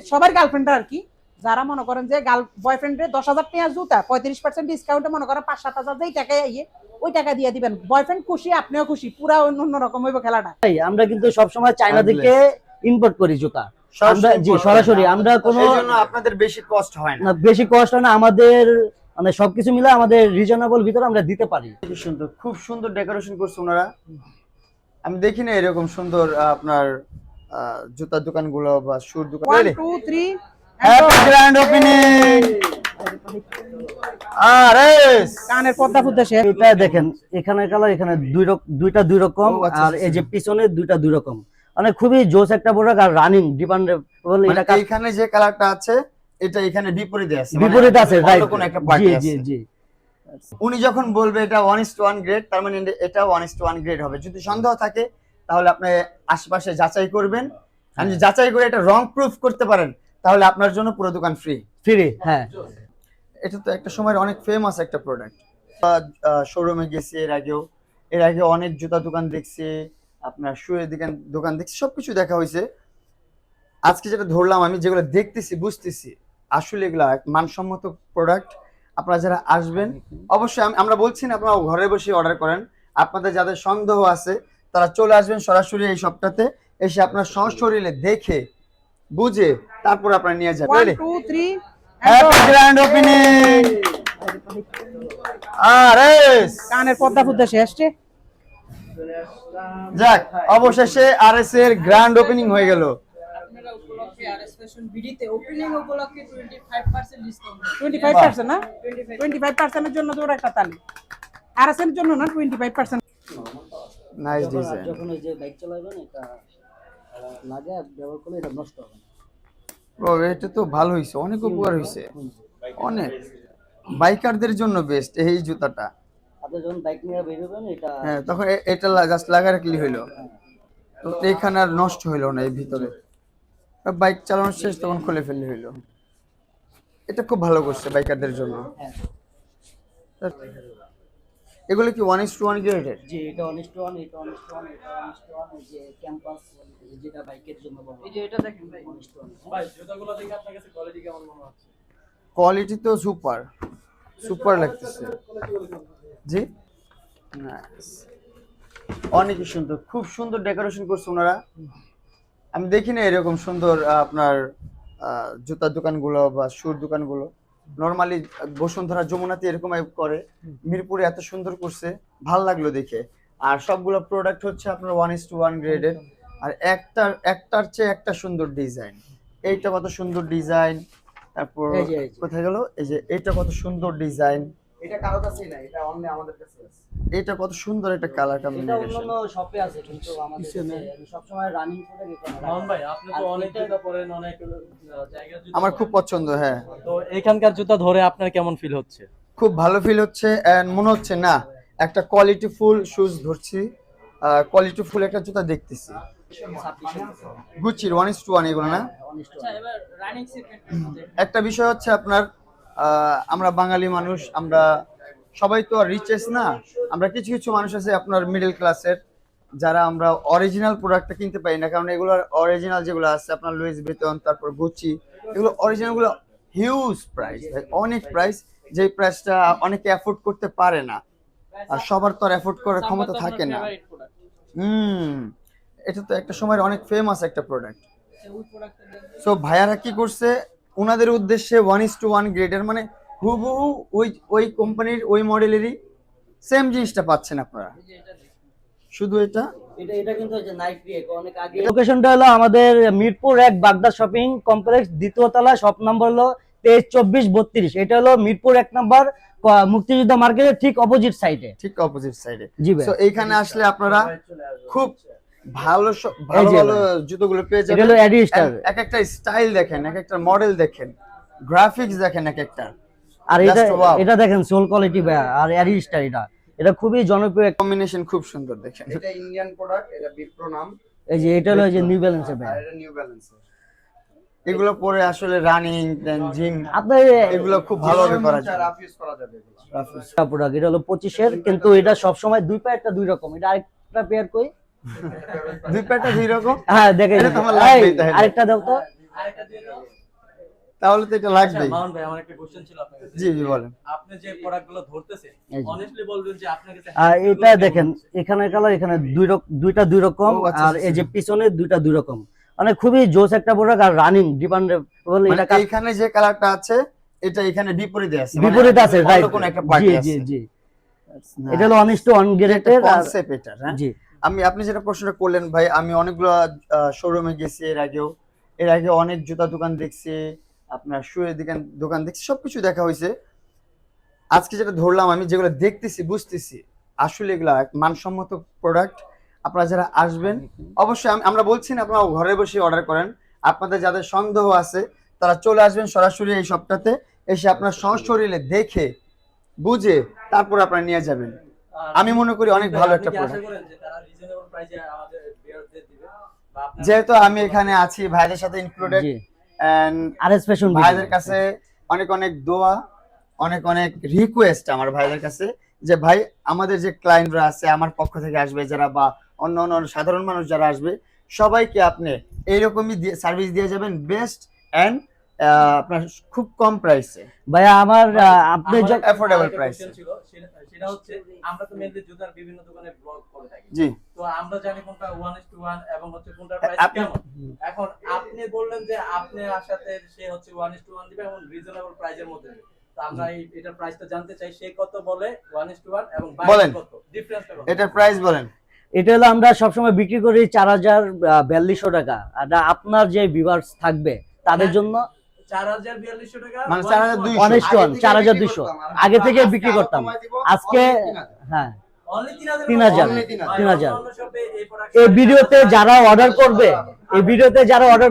সবার গার্লফ্রেন্ডরা আর কি, যারা মনে করেন যে বয়ফ্রেন্ডের 10,000 টাকা জুতা 35% ডিসকাউন্টে মনে করেন 5-7 হাজার যেই টাকায় আইয়ে ওই টাকা দিয়ে দিবেন, বয়ফ্রেন্ড খুশি আপনিও খুশি, পুরা অন্য রকম হইব খেলাটা। আমরা কিন্তু সবসময় চায়না থেকে ইম্পোর্ট করি জুতা, আমরা জি সরাসরি, আমরা কোনো সেইজন্য আপনাদের বেশি কস্ট হয় না। বেশি কষ্ট হয় না আমাদের, মানে সবকিছু মিলে আমাদের রিজনেবল ভিতরে আমরা দিতে পারি। খুব সুন্দর, খুব সুন্দর ডেকোরেশন করছে ওনারা। আমি দেখি না এরকম সুন্দর আপনার জুতার দোকানগুলো বা শুর দোকান। 1 2 3 হ্যাপি গ্র্যান্ড ওপেনিং। আরে কানের পর্দা ফুদ্দা শেষ। এটা দেখেন এখানে কালার, এখানে দুইটা দুই রকম, আর এই যে পিছনে দুইটা দুই রকম, মানে খুবই জোস একটা প্রোডাক্ট। আর রানিং ডিপেন্ডেবল, এটা এখানে যে কালারটা আছে এটা এখানে বিপরীতে আছে, বিপরীতে আছে, রাইট? কোন একটা পার্টি জি আছে। জি জি। উনি যখন বলবে এটা 1:1 গ্রেড, তার মানে এটা 1:1 গ্রেড হবে। যদি সন্দেহ থাকে তাহলে আপনি আশেপাশে যাচাই করবেন, আর যদি যাচাই করে এটা রং প্রুফ করতে পারেন তাহলে আপনার জন্য পুরো দোকান ফ্রি। ফ্রি, হ্যাঁ। এটা তো একটা সময় অনেক ফেমাস একটা প্রোডাক্ট। শোরুমে গেছি এর আগে অনেক জুতা দোকান দেখছি, আপনার শুয়ের দোকান দেখছি, সবকিছু দেখা হয়েছে। আজকে যেটা ধরলাম আমি, যেগুলো দেখতেছি বুঝতেছি আসলে এগুলা মানসম্মত প্রোডাক্ট। আপনারা যারা আসবেন অবশ্যই, আমরা বলছি না আপনারা ঘরে বসে অর্ডার করেন, আপনাদের যাদের সন্দেহ আছে তারা চলে আসবেন সরাসরি এই শপটাতে, এসে আপনার সশরীরে দেখে বুঝে তারপর আপনারা নিয়ে যাবেন। 1 2 3 হ্যাপি গ্র্যান্ড ওপেনিং। আরে কানের পর্দা ফুদ্দা শেষ রে। যাক, অবশেষে আরএস এর গ্র্যান্ড ওপেনিং হয়ে গেল। আপনারা উপলক্ষে আরএস ফ্যাশন বিডিতে ওপেনিং উপলক্ষে 25% ডিসকাউন্ট। 25% না, 25% এর জন্য তো একটা তালি, আর এর জন্য না 25%। Nice design. যখন এই যে বাইক চালাবেন এটা লাগে ব্যবহার করলে এটা নষ্ট হবে না। ব্রো এটা তো ভালো হইছে, অনেক উপকার হইছে, অনেক বাইকারদের জন্য বেস্ট এই জুতাটা। আপনি যখন বাইক নিয়ে বের হবেন এটা, হ্যাঁ, তখন এটা জাস্ট লাগা রাখলি হইলো, তো এখানে আর নষ্ট হইলো না। এই ভিতরে বাইক চালানো শেষ তখন খুলে ফেললে হইলো। এটা খুব ভালো করছে বাইকারদের জন্য। এগুলো কি 1:1 গ্রেডের? জি এটা 1:1, এটা 1:1, এটা 1:1, এই যে ক্যাম্পাস যেটা বাইকের জন্য বলা হয়। এই যে এটা দেখেন ভাই, 1:1 ভাই জুতাগুলো দেখে আপনার কাছে কোয়ালিটি কেমন মনে হচ্ছে? কোয়ালিটি তো সুপার সুপার লাগতেছে। জি নাইস, অনেক সুন্দর, খুব সুন্দর ডেকোরেশন করছে ওনারা। আমি দেখি না এরকম সুন্দর আপনার জুতার দোকানগুলো বা শুর দোকানগুলো। নরমালি বসুন্ধরা যমুনাতে এরকম করে, মিরপুরে এত সুন্দর করছে, ভাল লাগলো দেখে। আর সবগুলো প্রোডাক্ট হচ্ছে আপনার 1:1 গ্রেডের, আর একটার চেয়ে একটা সুন্দর ডিজাইন। এইটা কত সুন্দর ডিজাইন, তারপর এই যে কোথায় গেল, এই যে এটা কত সুন্দর ডিজাইন, এটা কারো কাছেই না, এটা অনলি আমাদের কাছে আছে। এটা কত সুন্দর একটা কালার এটা কম্বিনেশন। অন্যান্য শপে আছে কিন্তু আমাদের কাছে আমি সব সময় রানিং প্রোডাক্ট এখানে রাখি। মামুন ভাই আপনি তো অনেক জুতা পরেন, অনেক জায়গার জুতা আমার খুব পছন্দ। হ্যাঁ, তো এখানকার জুতা ধরে আপনার কেমন ফিল হচ্ছে? খুব ভালো ফিল হচ্ছে, and মনে হচ্ছে না একটা কোয়ালিটি ফুল শুজ ধরছি, কোয়ালিটি ফুল একটা জুতা দেখতেছি। গুচির 1:1 এগুলো না। আচ্ছা এবার রানিং সেগমেন্ট একটা বিষয় হচ্ছে আপনার, আমরা বাঙালি মানুষ, আমরা সবাই তো আর রিচেস না, আমরা কিছু কিছু মানুষ আছে আপনার মিডল ক্লাসের, যারা আমরা অরিজিনাল প্রোডাক্টটা কিনতে পারি না, কারণ এগুলোর অরিজিনাল যেগুলো আছে আপনার লুইস ভিতন, তারপর গুচি, এগুলো অরিজিনালগুলো হিউজ প্রাইস, অনেক প্রাইস, যে প্রাইসটা অনেকে অ্যাফোর্ড করতে পারে না, আর সবার তো আর অ্যাফোর্ড করার ক্ষমতা থাকে না। এটা তো একটা সময় অনেক ফেমাস একটা প্রোডাক্ট। সো ভাইয়ারা কি করছে, ওনাদের উদ্দেশ্যে 1:1 গ্রেডের, মানে হুবহু ওই কোম্পানির ওই মডেলেরই সেম জিনিসটা পাচ্ছেন আপনারা। শুধু এটা এটা কিন্তু যে নাইকি অনেক আগে। লোকেশনটা হলো আমাদের মিরপুর 1 বাগদা শপিং কমপ্লেক্স, দ্বিতীয় তলা, শপ নাম্বার হলো 232432। এটা হলো মিরপুর 1 নাম্বার মুক্তিযোদ্ধা মার্কেটের ঠিক অপোজিট সাইডে। ঠিক অপোজিট সাইডে। জি ভাই। সো এইখানে আসলে আপনারা খুব ভালো ভালো ভালো জুতোগুলো পেয়ে যাবেন। এটা হলো এডি স্টার। এক একটা স্টাইল দেখেন, এক একটা মডেল দেখেন, গ্রাফিক্স দেখেন এক একটা। আর এটা দেখেন সোল কোয়ালিটি আর এডি স্টার, এটা খুবই জনপ্রিয় কম্বিনেশন, খুব সুন্দর দেখেন। এটা ইন্ডিয়ান প্রোডাক্ট, এটা বিপ্রো নাম। এই যে এটা হলো যে নিউ ব্যালেন্সের আর ব্যাগ। এটা নিউ ব্যালেন্স। এগুলো পরে আসলে রানিং জিম আপনার এগুলো খুব ভালোভাবে করা যায়। রাফ ইউজ করা যাবে এগুলো। প্রোডাক্ট এটা হলো 25-এর, কিন্তু এটা সব সময় দুই পায়েরটা দুই রকম। এটা আরেকটা পেয়ার কই? দুই পাটা দুই রকম। হ্যাঁ দেখেন, এটা তো আমার লাগবেই তাহলে। আরেকটা দাও তো। আরেকটা দিয়ে দাও। তাহলে তো এটা আচ্ছা লাগবেই। মামুন ভাই, আমার একটা কোশ্চেন ছিল আপনার কাছে। জি জি বলেন। আপনি যে প্রোডাক্টগুলো ধরতেছেন, এই যে। অনেস্টলি বলবেন যে আপনার কাছে এটা দেখেন এখানে কালার, এখানে দুইটা দুই রকম, ও, আচ্ছা, আর আচ্ছা, এই যে আচ্ছা। পিছনে দুইটা দুই রকম, মানে খুবই জোস একটা প্রোডাক্ট আর রানিং ডিমান্ডেবল। মানে এটা এইখানে যে কালারটা আছে এটা এখানে বিপরীতে আছে, বিপরীত আছে, অন্য রাইট। কোনো একটা পার্টি জি আছে। জি জি, এটা হলো অনেস্ট ওয়ান গ্রেডের কনসেপ্ট এটা, হ্যাঁ। জি। আপনি যেটা প্রশ্নটা করলেন ভাই, আমি অনেকগুলো শোরুমে গেছি এর আগে অনেক জুতা দোকান দেখছি, আপনার শুয়ের দোকান দেখছি, সবকিছু দেখা হয়েছে। আজকে যেটা ধরলাম, আমি যেগুলো দেখতেছি বুঝতেছি আসলে এগুলা মানসম্মত প্রোডাক্ট। আপনারা যারা আসবেন অবশ্যই আমরা বলছি না আপনারা ঘরে বসে অর্ডার করেন, আপনাদের যাদের সন্দেহ আছে তারা চলে আসবেন সরাসরি এই শপটাতে, এসে আপনার সশরীরে দেখে বুঝে তারপর আপনারা নিয়ে যাবেন। আমি মনে করি অনেক ভালো একটা আশা প্রোডাক্ট। করেন যে তারা রিজনেবল প্রাইসে আমাদের ভিউয়ারদের দিবে, বা আপনারা যেহেতু আমি এখানে আছি ভাইদের সাথে ইনক্লুডেড, জি। এন্ড আরএস ফ্যাশন ভাইদের কাছে অনেক দোয়া, অনেক রিকোয়েস্ট আমার ভাইদের কাছে যে ভাই আমাদের যে ক্লায়েন্টরা আছে আমার পক্ষ থেকে আসবে যারা, বা অন্য সাধারণ মানুষ যারা আসবে, সবাইকে আপনি এইরকমই সার্ভিস দিয়ে যাবেন, বেস্ট এন্ড আপনার খুব কম প্রাইসে। ভাইয়া আমার আপনি আমার affordable আরেকটা price question ছিল, সেটা হচ্ছে আমরা তো মেনলি জুতার বিভিন্ন দোকানে ব্লগ করে থাকি, জি তো আমরা জানি কোনটা 1:1 এবং হচ্ছে কোনটার প্রাইস আপনি- কেমন। এখন আপনি বললেন যে আপনি আসাতে সে হচ্ছে 1:1 দিবে এবং রিজনেবল প্রাইসের মধ্যে দিবে, তো আমরা এটার প্রাইসটা জানতে চাই, সে কত বলে 1:1 এবং বলেন। বাইরে কত ডিফারেন্সটা কত? এটার প্রাইস বলেন। এটা হলো আমরা সবসময় বিক্রি করি 4042 টাকা, আর আপনার যে ভিউয়ার্স থাকবে তাদের জন্য 4042 টাকা, মানে 4200 অনেস্ট ওয়ান 4200 আগে থেকে বিক্রি করতাম, আজকে হ্যাঁ only 3000 3000 এই ভিডিওতে যারা অর্ডার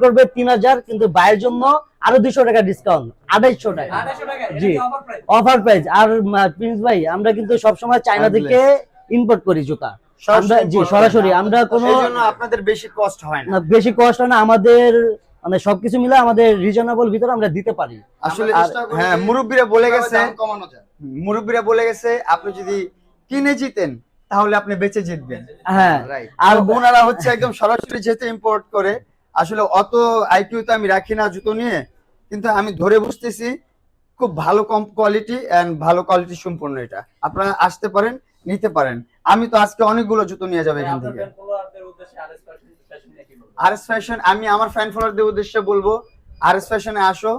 করবে, 3000, কিন্তু বাইরের জন্য আরো 200 টাকা ডিসকাউন্ট, 2800 টাকা 2800 টাকা, এটা জি। কি অফার প্রাইস? Offer price. আর প্রিন্স ভাই আমরা কিন্তু সবসময় চায়না God থেকে ইম্পোর্ট করি জুতা, আমরা সরাসরি জি import সরাসরি, করেন। আমরা কোনো সেই জন্য আপনাদের বেশি কস্ট হয় না। বেশি কষ্ট হয় না, আমাদের মানে সবকিছু মিলে আমাদের রিজনেবল ভিতরে আমরা দিতে পারি। আসলে আমরা চেষ্টা করি হ্যাঁ, যে মুরব্বীরা বলে গেছে, দাম কমানো যায়। মুরব্বীরা বলে গেছে আপনি যদি কিনে জিতেন তাহলে আপনি বেঁচে জিতবেন। হ্যাঁ, রাইট। আর আর ওনারা হচ্ছে একদম সরাসরি যেহেতু ইম্পোর্ট করে, আসলে অত আইকিউ তো আমি রাখি না জুতো নিয়ে, কিন্তু আমি ধরে বুঝতেছি খুব ভালো কম কোয়ালিটি এন্ড ভালো কোয়ালিটি সম্পূর্ণ। এটা আপনারা আসতে পারেন, নিতে পারেন। আমি তো আজকে অনেকগুলো জুতো নিয়ে যাবো এখান আপনার থেকে। ফ্যান ফলোয়ারদের উদ্দেশ্যে আরএস ফ্যাশন নিয়ে কি বলবেন? আরএস ফ্যাশন, আমি আমার ফ্যান ফলোয়ারদের উদ্দেশ্যে বলবো আরএস ফ্যাশনে আসো,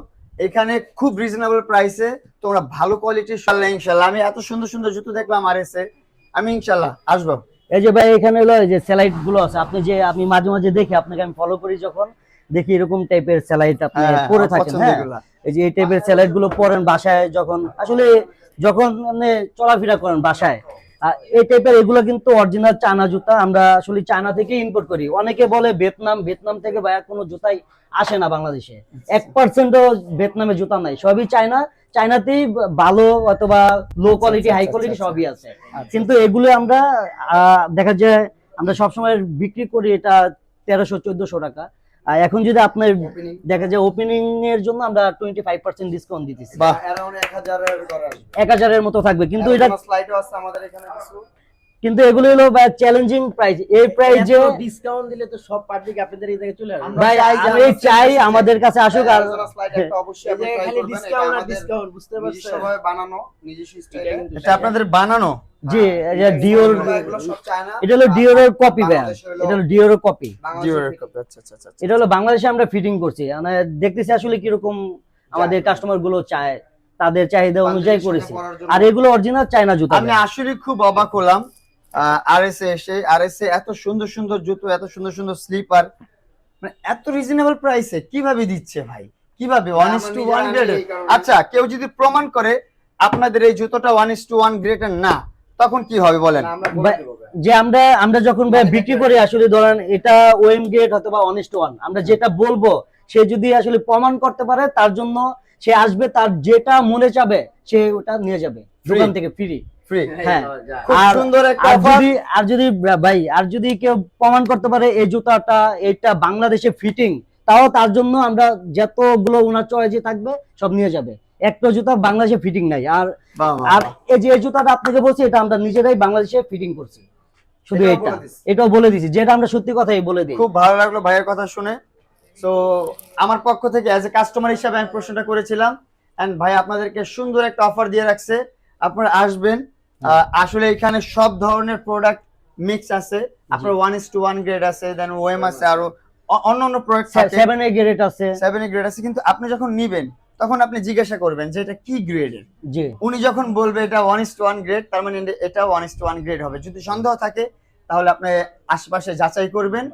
এখানে খুব রিজনেবল প্রাইসে তোমরা ভালো কোয়ালিটির ইনশাল্লাহ। আমি এত সুন্দর জুতো দেখলাম আরএস এ, আমি ইনশাল্লাহ আসবো। এই যে ভাই এখানে হলো এই যে স্যালাইড গুলো আছে, আপনি যে আমি মাঝে মাঝে দেখি, আপনাকে আমি ফলো করি, যখন দেখি এরকম টাইপের স্যালাইড আপনি পরে থাকেন, হ্যাঁ এই যে এই টাইপের স্যালাইড গুলো পরেন বাসায়, যখন আপনি চলাফেরা করেন বাসায়, এই টাইপের এগুলো কিন্তু অরিজিনাল চায়না জুতা, আমরা আসলে চায়না থেকে ইম্পোর্ট করি। অনেকে বলে ভিয়েতনাম থেকে ভাইয়া কোনো জুতাই আসে না বাংলাদেশে, 1%ও ভিয়েতনামে জুতা নাই, সবই চায়নাতেই ভালো অথবা লো কোয়ালিটি হাই কোয়ালিটি সবই আছে। কিন্তু এগুলো আমরা দেখা যায় আমরা সবসময় বিক্রি করি এটা 1300-1400 টাকা। এখন যদি আপনার দেখা যায় ওপেনিং এর জন্য আমরা 25% ডিসকাউন্ট দিতেছি, বাহ। অ্যারাউন্ড 1000 এর ঘরে আসবে। 1000 এর মতো থাকবে, কিন্তু এটা স্লাইডও আছে আমাদের এখানে কিছু। কিন্তু এগুলো হলো চ্যালেঞ্জিং প্রাইস, এই প্রাইসে ডিসকাউন্ট দিলে তো সব পাবলিক আপনাদের এই জায়গায় চলে আসবে। ভাই আমি চাই আমাদের কাছে আসুক। আর স্লাইড একটা অবশ্যই আপনি ট্রাই খালি করবেন। ডিসকাউন্ট আর ডিসকাউন্ট, বুঝতে পারছেন? সবাই বানানো নিজস্ব স্টাইলে। এটা আপনাদের বানানো? জি, এটা ডিওর, এগুলো সব চায়না। এটা হলো ডিওরের কপি ভাই, বাংলাদেশে হলো এটা হলো ডিওরের কপি, বাংলাদেশে আচ্ছা। এটা হলো বাংলাদেশে আমরা ফিটিং করছি, মানে দেখতেছি আসলে কিরকম আমাদের কাস্টমার গুলো চায়, তাদের চাহিদা অনুযায়ী করেছি। আর এগুলো অরিজিনাল চায়না জুতা। আমি আসলে খুব অবাক হলাম আরএসএ এসে, আরএসএ এত সুন্দর জুতো, এত সুন্দর স্লিপার, মানে এত রিজনেবল প্রাইসে কিভাবে দিচ্ছে ভাই, কিভাবে 1:1 গ্রেড? আচ্ছা, কেউ যদি প্রমাণ করে আপনাদের এই জুতোটা 1:1 গ্রেডের না, তখন কি হবে বলেন? আমরা বলে দেব ভাই। যে আমরা যখন ভাই বিক্রি করি, আসলে ধরেন এটা ওএম গ্রেড অথবা অনেস্ট ওয়ান, আমরা যেটা বলবো সে যদি আসলে প্রমাণ করতে পারে, তার জন্য সে আসবে, তার যেটা মনে চাবে সে ওটা নিয়ে যাবে দোকান থেকে ফ্রি। ফ্রি। হ্যাঁ, খুব আর সুন্দর একটা আর অফার। যদি ভাই আর যদি কেউ প্রমাণ করতে পারে এই জুতাটা এটা বাংলাদেশে ফিটিং, তাও তার জন্য আমরা যতগুলো ওনার চয়েসে থাকবে সব নিয়ে যাবে। একটা জুতা বাংলাদেশে ফিটিং নাই। আর আর এই যে এই জুতাটা আপনাকে বলছি, এটা আমরা নিজেরাই বাংলাদেশে ফিটিং করছি, শুধু এটাও এটা বলে দিছি। এটাও বলে দিছি, যেটা আমরা সত্যি কথাই বলে দিই। খুব ভালো লাগলো ভাইয়ের কথা শুনে। সো আমার পক্ষ থেকে অ্যাজ এ কাস্টমার হিসাবে আমি প্রশ্নটা করেছিলাম, এন্ড ভাই আপনাদেরকে সুন্দর একটা অফার দিয়ে রাখছে, আপনারা আসবেন। আসলে এখানে সব ধরনের প্রোডাক্ট মিক্স আছে, আপনার 1:1 গ্রেড আছে, দেন ওএম আছে, আরো অন্য প্রোডাক্ট আছে, 7A গ্রেড আছে। 7A গ্রেড আছে। কিন্তু আপনি যখন নিবেন তখন আপনি জিজ্ঞাসা করবেন যে এটা কি গ্রেডের। জি, উনি যখন বলবে এটা 1:1 গ্রেড, তার মানে এটা 1:1 গ্রেড হবে। যদি সন্দেহ থাকে তাহলে আপনি আশেপাশে যাচাই করবেন,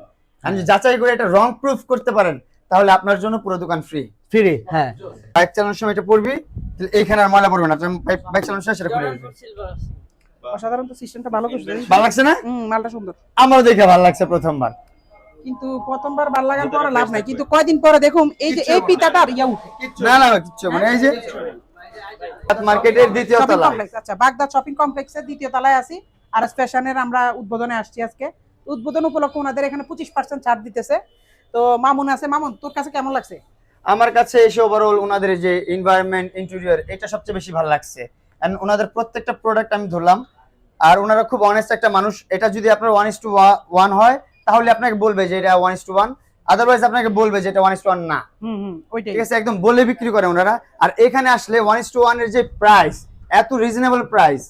আর যদি যাচাই করে এটা রং প্রুফ করতে পারেন তাহলে আপনার জন্য পুরো দোকান ফ্রি। ফ্রি। হ্যাঁ, বাইক চালানোর সময় এটা পড়বি, তাহলে এইখানে আর ময়লা পড়বে না, আপনি বাইক চালানোর সময় সেটা খুলে দিবেন। অসাধারণ তো সিস্টেমটা ভালো করছে। ভালো লাগছে না? মালটা সুন্দর, আমারও দেখে ভালো লাগছে প্রথমবার। কিন্তু প্রথমবার ভালো লাগার পরে লাভ নাই, কিন্তু কয়দিন পরে দেখুন এই যে এই পিতাটা আর ইয়া উঠে। না না কিচ্ছু মানে এই যে মার্কেটের দ্বিতীয় শপিং তলা। কমপ্লেক্স, আচ্ছা বাগদাদ শপিং কমপ্লেক্সের দ্বিতীয় তলায় আছি। আর ফ্যাশনের আমরা উদ্বোধনে আসছি আজকে। উদ্বোধন উপলক্ষে ওনাদের এখানে 25% ছাড় দিতেছে। তো মামুন আছে, মামুন তোর কাছে কেমন লাগছে? আমার কাছে এসে ওভারঅল ওনাদের যে এনভায়রনমেন্ট, ইন্টেরিয়র, এটা সবচেয়ে বেশি ভালো লাগছে। এন্ড ওনাদের প্রত্যেকটা প্রোডাক্ট আমি ধরলাম, আর ওনারা খুব অনেস্ট একটা মানুষ। এটা যদি আপনার 1:1 হয় তাহলে আপনাকে বলবে যে এটা 1:1, আদারওয়াইজ আপনাকে বলবে যে এটা 1:1 না। ওইটাই ঠিক আছে, একদম বলে বিক্রি করে ওনারা। আর এখানে আসলে 1:1 এর যে প্রাইস, এত রিজনেবল প্রাইস,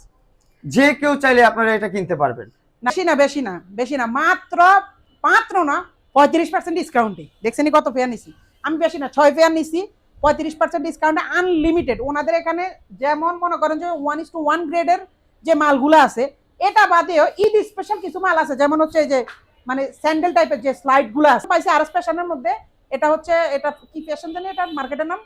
যে কেউ চাইলে আপনারা এটা কিনতে পারবেন। বেশি না মাত্র না 35% ডিসকাউন্টে। দেখছেন কত পেয়ার নিছি আমি? বেশি না, 6 পেয়ার নিছি 35% ডিসকাউন্টে, আনলিমিটেড। ওনাদের এখানে যেমন মনে করেন যে 1:1 গ্রেডের যে মালগুলো আছে, এটা বাদেও ঈদ স্পেশাল কিছু মাল আছে, যেমন হচ্ছে এই যে মানে স্যান্ডেল টাইপের যে স্লাইড গুলো আছে পাইছে আর ফ্যাশনের মধ্যে। এটা হচ্ছে, এটা কি ফ্যাশন জানি, এটা মার্কেটের নাম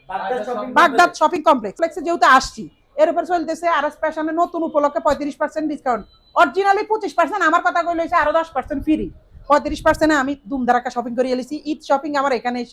বাগদাদ শপিং কমপ্লেক্সে যেহেতু আসছি, এর উপর চলতেছে আর ফ্যাশনের নতুন উপলক্ষে 35% ডিসকাউন্ট। অরিজিনালি 25%, আমার কথা কইলে হইছে আরো 10% ফ্রি। 35%-এ আমি ধুমধারাক্কা শপিং করে এলিছি। ঈদ শপিং আমার এখানেই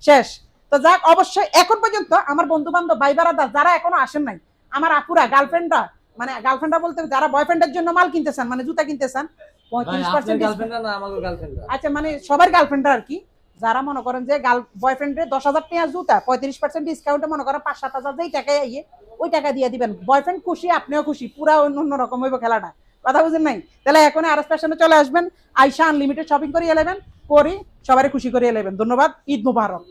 শেষ। তো যাক, অবশ্যই এখন পর্যন্ত আমার বন্ধু বান্ধব, ভাই বারাদার যারা এখনো আসেন নাই, আমার আপুরা, গার্লফ্রেন্ডরা, মানে গার্লফ্রেন্ডরা বলতে যারা বয়ফ্রেন্ডের জন্য মাল কিনতে চান, মানে জুতা কিনতে চান, 35% গার্লফ্রেন্ডরা না আমাদের গার্লফ্রেন্ডরা। আচ্ছা মানে সবার গার্লফ্রেন্ডরা আর কি, যারা মনে করেন যে বয়ফ্রেন্ডে 10,000 টাকা জুতা 35% ডিসকাউন্টে মনে করেন 5-7 হাজার যেই টাকায় আইয়ে ওই টাকা দিয়ে দিবেন। বয়ফ্রেন্ড খুশি, আপনিও খুশি, পুরা অন্য রকম হইব খেলাটা। কথা বুঝেন নাই? তাহলে এখন আর ফ্যাশনে চলে আসবেন, আইসা আনলিমিটেড শপিং করে এলেবেন, করি সবারই খুশি করে এলেবেন। ধন্যবাদ, ঈদ মুবারক।